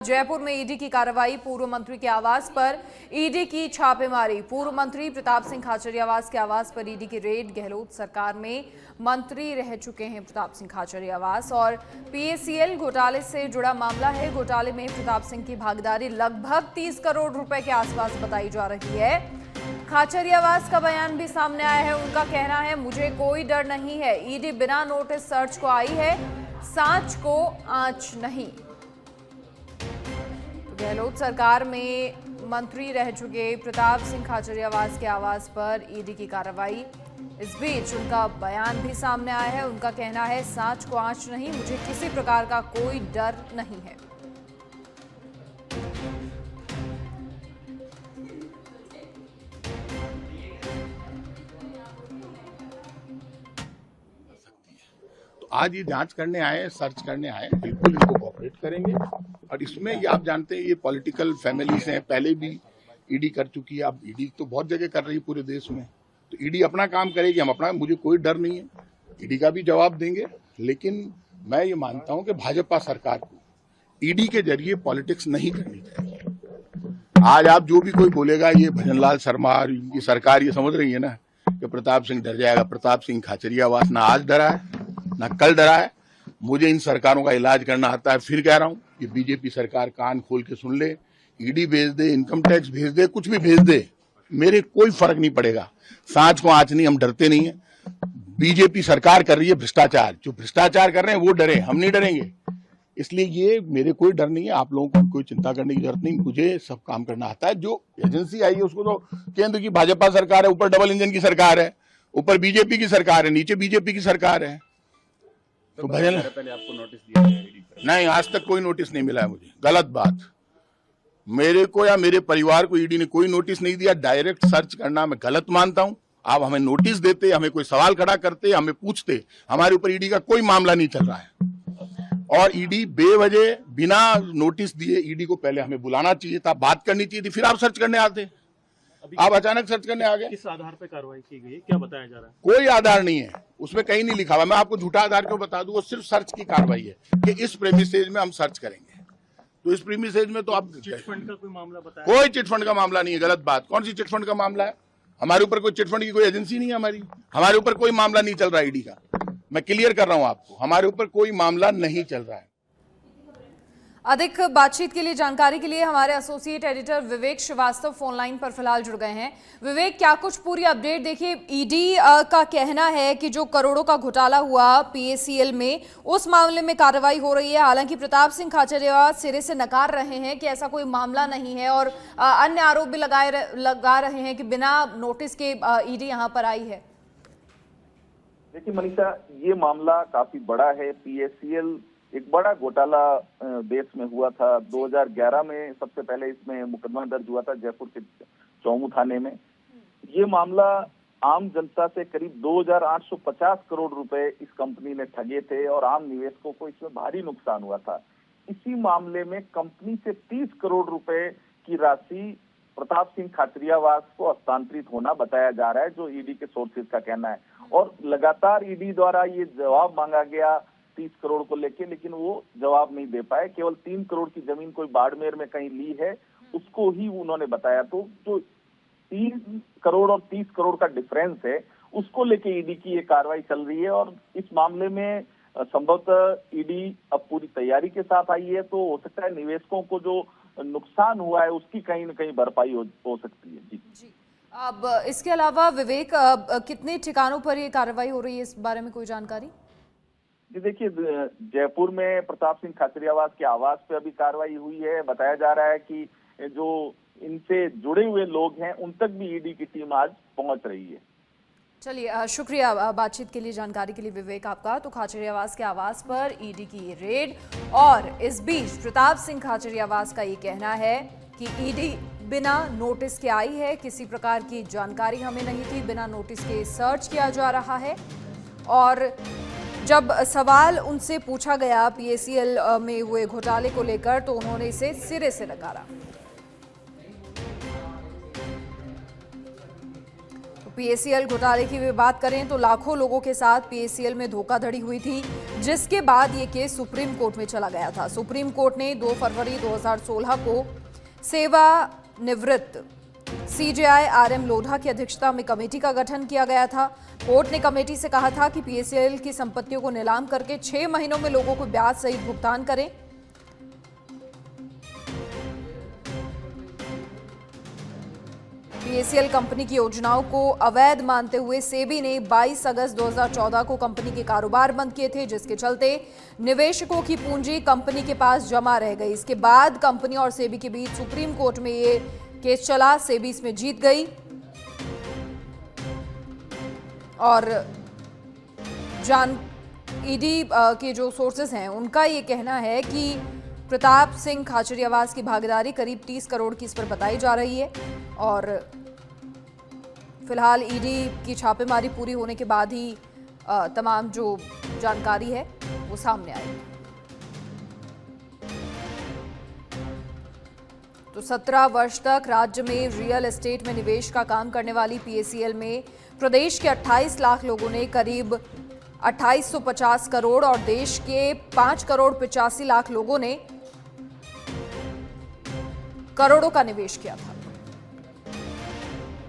जयपुर में ईडी की कार्रवाई, पूर्व मंत्री के आवास पर ईडी की छापेमारी। पूर्व मंत्री प्रताप सिंह खाचरियावास के आवास पर ईडी की रेड। गहलोत सरकार में मंत्री रह चुके हैं प्रताप सिंह खाचरियावास और पीएसीएल घोटाले से जुड़ा मामला है। घोटाले में प्रताप सिंह की भागीदारी लगभग 30 करोड़ रुपए के आसपास बताई जा रही है। खाचरियावास का बयान भी सामने आया है। उनका कहना है, मुझे कोई डर नहीं है, ईडी बिना नोटिस सर्च को आई है, सांच को आंच नहीं। गहलोत सरकार में मंत्री रह चुके प्रताप सिंह खाचरियावास के आवास पर ईडी की कार्रवाई। इस बीच उनका बयान भी सामने आया है। उनका कहना है, सांच को आंच नहीं, मुझे किसी प्रकार का कोई डर नहीं है। आज ये जांच करने आए, सर्च करने आए, बिल्कुल इनको कोऑपरेट करेंगे। और इसमें ये आप जानते हैं, ये पॉलिटिकल फैमिलीज हैं, पहले भी ईडी कर चुकी है, अब ईडी तो बहुत जगह कर रही है पूरे देश में। तो ईडी अपना काम करेगी, हम अपना, मुझे कोई डर नहीं है, ईडी का भी जवाब देंगे। लेकिन मैं ये मानता हूं कि भाजपा सरकार को ईडी के जरिए पॉलिटिक्स नहीं करनी चाहिए। आज आप जो भी कोई बोलेगा, ये भजनलाल शर्मा और इनकी सरकार ये समझ रही है ना कि प्रताप सिंह डर जाएगा। प्रताप सिंह खाचरियावास ना आज डरा है ना कल डरा है। मुझे इन सरकारों का इलाज करना आता है। फिर कह रहा हूं कि बीजेपी सरकार कान खोल के सुन ले, ईडी भेज दे, इनकम टैक्स भेज दे, कुछ भी भेज दे, मेरे कोई फर्क नहीं पड़ेगा। सांच को आंच नहीं, हम डरते नहीं है। बीजेपी सरकार कर रही है भ्रष्टाचार, जो भ्रष्टाचार कर रहे हैं वो डरे, हम नहीं डरेंगे। इसलिए ये मेरे कोई डर नहीं है, आप लोगों को कोई चिंता करने की जरूरत नहीं। मुझे सब काम करना आता है। जो एजेंसी आई है उसको तो केंद्र की भाजपा सरकार है, ऊपर डबल इंजन की सरकार है, ऊपर बीजेपी की सरकार है, नीचे बीजेपी की सरकार है। तो भजन पहले आपको नोटिस दिया गया? नहीं, आज तक कोई नोटिस नहीं मिला है मुझे। गलत बात। मेरे को या मेरे परिवार को ईडी ने कोई नोटिस नहीं दिया। डायरेक्ट सर्च करना मैं गलत मानता हूं। आप हमें नोटिस देते, हमें कोई सवाल खड़ा करते, हमें पूछते, हमारे ऊपर ईडी का कोई मामला नहीं चल रहा है। और ईडी बेवजह बिना नोटिस दिए, ईडी को पहले हमें बुलाना चाहिए था, बात करनी चाहिए थी, फिर आप सर्च करने आते। आप अचानक सर्च करने आ गए। किस आधार पर कार्रवाई की गई, क्या बताया जा रहा है? कोई आधार नहीं है, उसमें कहीं नहीं लिखा हुआ। मैं आपको झूठा आधार क्यों बता दूं? वो सिर्फ सर्च की कार्रवाई है कि इस प्रेमिसेज में हम सर्च करेंगे। तो इस प्रेमिसेज में तो आप चिटफंड का कोई मामला बताया? कोई चिटफंड का मामला नहीं है। गलत बात। कौन सी चिटफंड का मामला है? हमारे ऊपर कोई चिटफंड की कोई एजेंसी नहीं है। हमारे ऊपर कोई मामला नहीं चल रहा है ईडी का। मैं क्लियर कर रहा हूं आपको, हमारे ऊपर कोई मामला नहीं चल रहा है। अधिक बातचीत के लिए, जानकारी के लिए हमारे एसोसिएट एडिटर विवेक श्रीवास्तव फोन लाइन पर फिलहाल जुड़ गए हैं। विवेक, क्या कुछ पूरी अपडेट? देखिए, ईडी का कहना है कि जो करोड़ों का घोटाला हुआ पीएसीएल में, उस मामले में कार्रवाई हो रही है। हालांकि प्रताप सिंह खाचरियावास सिरे से नकार रहे हैं कि ऐसा कोई मामला नहीं है और अन्य आरोप भी लगा रहे हैं कि बिना नोटिस के ईडी यहाँ पर आई है। देखिए मनीषा, ये मामला काफी बड़ा है। पीएसीएल एक बड़ा घोटाला देश में हुआ था। 2011 में सबसे पहले इसमें मुकदमा दर्ज हुआ था जयपुर के चौमू थाने में। ये मामला आम जनता से करीब 2850 करोड़ रुपए इस कंपनी ने ठगे थे और आम निवेशकों को इसमें भारी नुकसान हुआ था। इसी मामले में कंपनी से 30 करोड़ रुपए की राशि प्रताप सिंह खाचरियावास को हस्तांतरित होना बताया जा रहा है, जो ईडी के सोर्सेज का कहना है। और लगातार ईडी द्वारा ये जवाब मांगा गया 30 करोड़ को लेके, लेकिन वो जवाब नहीं दे पाए। केवल 3 करोड़ की जमीन कोई बाड़मेर में कहीं ली है, उसको ही उन्होंने बताया। तो जो 3 करोड़ और 30 करोड़ का डिफरेंस है, उसको लेके ईडी की ये कार्रवाई चल रही है। और इस मामले में संभवतः ईडी अब पूरी तैयारी के साथ आई है, तो हो सकता है निवेशकों को जो नुकसान हुआ है उसकी कहीं न कहीं भरपाई हो सकती है। जी। अब इसके अलावा विवेक, कितने ठिकानों पर ये कार्रवाई हो रही है, इस बारे में कोई जानकारी? जी देखिए, जयपुर में प्रताप सिंह खाचरियावास के आवास पे अभी कार्रवाई हुई है। बताया जा रहा है कि जो इनसे जुड़े हुए लोग हैं उन तक भी ईडी की टीम आज पहुंच रही है। चलिए, शुक्रिया बातचीत के लिए, जानकारी के लिए विवेक आपका। तो खाचरियावास के आवास पर ईडी की ये रेड, और इस बीच प्रताप सिंह खाचरियावास का ये कहना है कि ईडी बिना नोटिस के आई है, किसी प्रकार की जानकारी हमें नहीं थी, बिना नोटिस के सर्च किया जा रहा है। और जब सवाल उनसे पूछा गया पीएसीएल में हुए घोटाले को लेकर, तो उन्होंने इसे सिरे से नकारा। पीएसीएल घोटाले की भी बात करें तो लाखों लोगों के साथ पीएसीएल में धोखाधड़ी हुई थी, जिसके बाद ये केस सुप्रीम कोर्ट में चला गया था। सुप्रीम कोर्ट ने 2 फरवरी 2016 को सेवानिवृत्त सीजेआई आरएम लोढ़ा की अध्यक्षता में कमेटी का गठन किया गया था। कोर्ट ने कमेटी से कहा था कि पीएसीएल की संपत्तियों को नीलाम करके 6 महीनों में लोगों को ब्याज सहित भुगतान करें। पीएसीएल कंपनी की योजनाओं को अवैध मानते हुए सेबी ने 22 अगस्त 2014 को कंपनी के कारोबार बंद किए थे, जिसके चलते निवेशकों की पूंजी कंपनी के पास जमा रह गई। इसके बाद कंपनी और सेबी के बीच सुप्रीम कोर्ट में ये केस चला। सेबी इसमें जीत गई और ईडी के जो सोर्सेस हैं उनका ये कहना है कि प्रताप सिंह खाचरियावास की भागीदारी करीब 30 करोड़ की इस पर बताई जा रही है और फिलहाल ईडी की छापेमारी पूरी होने के बाद ही तमाम जो जानकारी है वो सामने आएगी। तो 17 वर्ष तक राज्य में रियल एस्टेट में निवेश का काम करने वाली पीएसीएल में प्रदेश के 28 लाख लोगों ने करीब 2850 करोड़ और देश के 5 करोड़ 85 लाख लोगों ने करोड़ों का निवेश किया था।